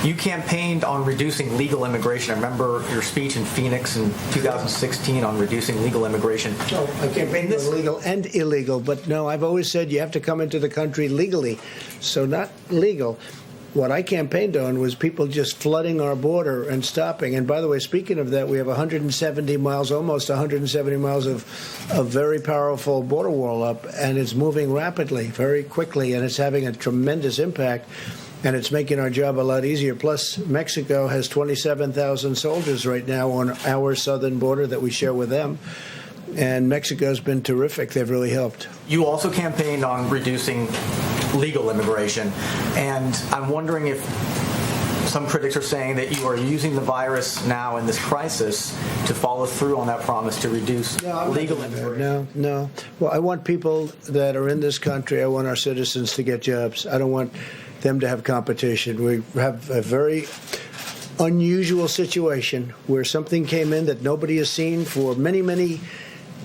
You campaigned on reducing legal immigration. I remember your speech in Phoenix in 2016 on reducing legal immigration. No, I campaigned on legal and illegal, but no, I've always said you have to come into the country legally, so not legal. What I campaigned on was people just flooding our border and stopping. And by the way, speaking of that, we have 170 miles, almost 170 miles of very powerful border wall up, and it's moving rapidly, very quickly, and it's having a tremendous impact, and it's making our job a lot easier. Plus, Mexico has 27,000 soldiers right now on our southern border that we share with them. And Mexico's been terrific. They've really helped. You also campaigned on reducing legal immigration, and I'm wondering if some critics are saying that you are using the virus now in this crisis to follow through on that promise to reduce legal immigration. No. Well, I want people that are in this country, I want our citizens to get jobs. I don't want them to have competition. We have a very unusual situation where something came in that nobody has seen for many, many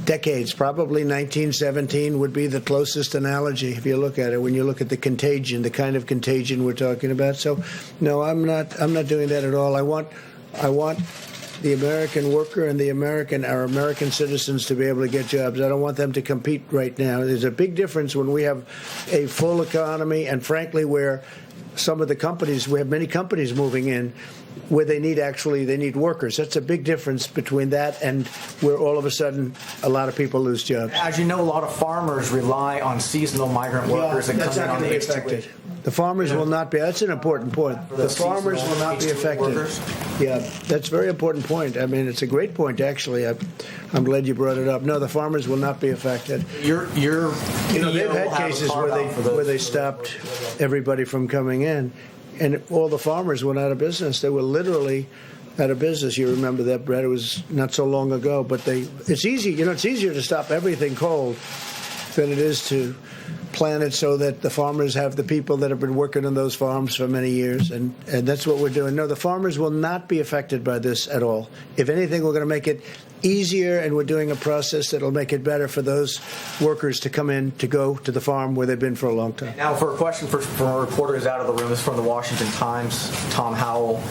decades. Probably 1917 would be the closest analogy if you look at it, when you look at the contagion, the kind of contagion we're talking about. So no, I'm not doing that at all. I want the American worker and our American citizens to be able to get jobs. I don't want them to compete right now. There's a big difference when we have a full economy, and frankly where some of the companies, we have many companies moving in where they need workers. That's a big difference between that and where all of a sudden a lot of people lose jobs. As you know, a lot of farmers rely on seasonal migrant workers that come in on the affected. The farmers will not be. That's an important point. The farmers will not be affected. Yeah, that's a very important point. I mean, it's a great point, actually. I'm glad you brought it up. No, the farmers will not be affected. They've had cases where they stopped everybody from coming in, and all the farmers went out of business. They were literally out of business. You remember that, Brett? It was not so long ago. But it's easy. It's easier to stop everything cold than it is to plan it so that the farmers have the people that have been working on those farms for many years, and that's what we're doing. No, the farmers will not be affected by this at all. If anything, we're going to make it easier, and we're doing a process that will make it better for those workers to come in, to go to the farm where they've been for a long time. Now, for a question from a reporter who's out of the room, this is from the Washington Times, Tom Howell.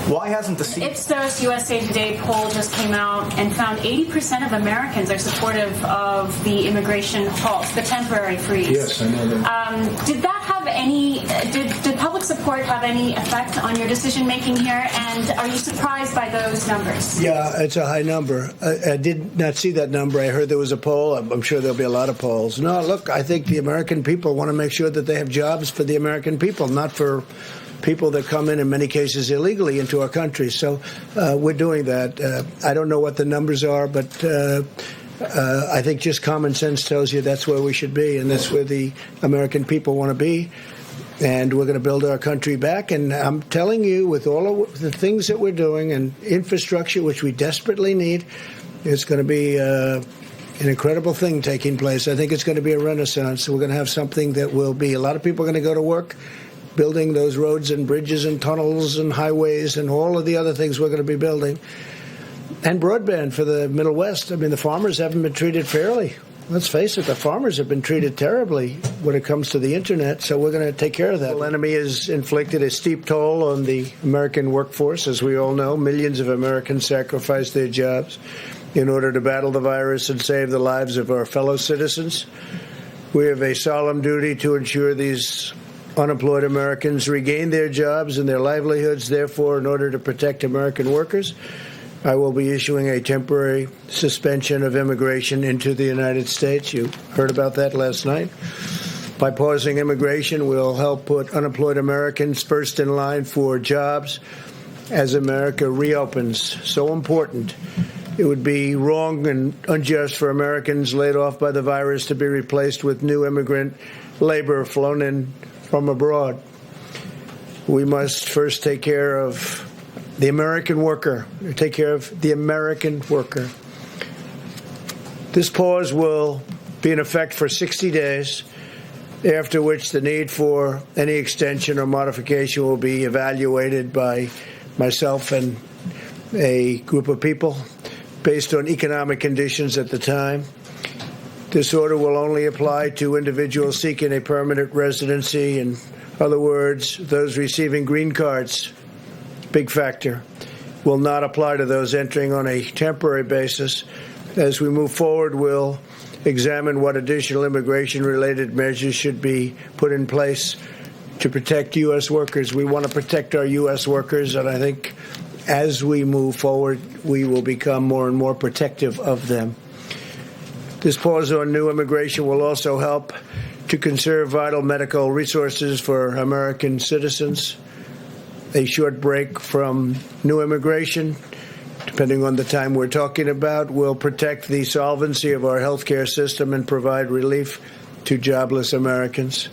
Why hasn't the Ipsos USA Today poll just came out and found 80% of Americans are supportive of the immigration halt, the temporary freeze. Yes, I know that. Did that have any? Did public support have any effect on your decision making here? And are you surprised by those numbers? Yeah, it's a high number. I did not see that number. I heard there was a poll. I'm sure there'll be a lot of polls. No, look, I think the American people want to make sure that they have jobs for the American people, not for people that come in many cases illegally into our country. So we're doing that. I don't know what the numbers are, but I think just common sense tells you that's where we should be, and that's where the American people want to be. And we're going to build our country back. And I'm telling you, with all of the things that we're doing and infrastructure, which we desperately need, it's going to be an incredible thing taking place. I think it's going to be a renaissance. We're going to have something that will be, a lot of people are going to go to work building those roads and bridges and tunnels and highways and all of the other things we're going to be building. And broadband for the Middle West. I mean, the farmers haven't been treated fairly. Let's face it, the farmers have been treated terribly when it comes to the Internet, so we're going to take care of that. The enemy has inflicted a steep toll on the American workforce, as we all know. Millions of Americans sacrificed their jobs in order to battle the virus and save the lives of our fellow citizens. We have a solemn duty to ensure these unemployed Americans regain their jobs and their livelihoods. Therefore, in order to protect American workers, I will be issuing a temporary suspension of immigration into the United States. You heard about that last night. By pausing immigration, we'll help put unemployed Americans first in line for jobs as America reopens. So important. It would be wrong and unjust for Americans laid off by the virus to be replaced with new immigrant labor flown in from abroad. We must first take care of the American worker, take care of the American worker. This pause will be in effect for 60 days, after which the need for any extension or modification will be evaluated by myself and a group of people based on economic conditions at the time. This order will only apply to individuals seeking a permanent residency. In other words, those receiving green cards big factor, will not apply to those entering on a temporary basis. As we move forward, we'll examine what additional immigration-related measures should be put in place to protect U.S. workers. We want to protect our U.S. workers, and I think as we move forward, we will become more and more protective of them. This pause on new immigration will also help to conserve vital medical resources for American citizens. A short break from new immigration, depending on the time we're talking about, will protect the solvency of our healthcare system and provide relief to jobless Americans.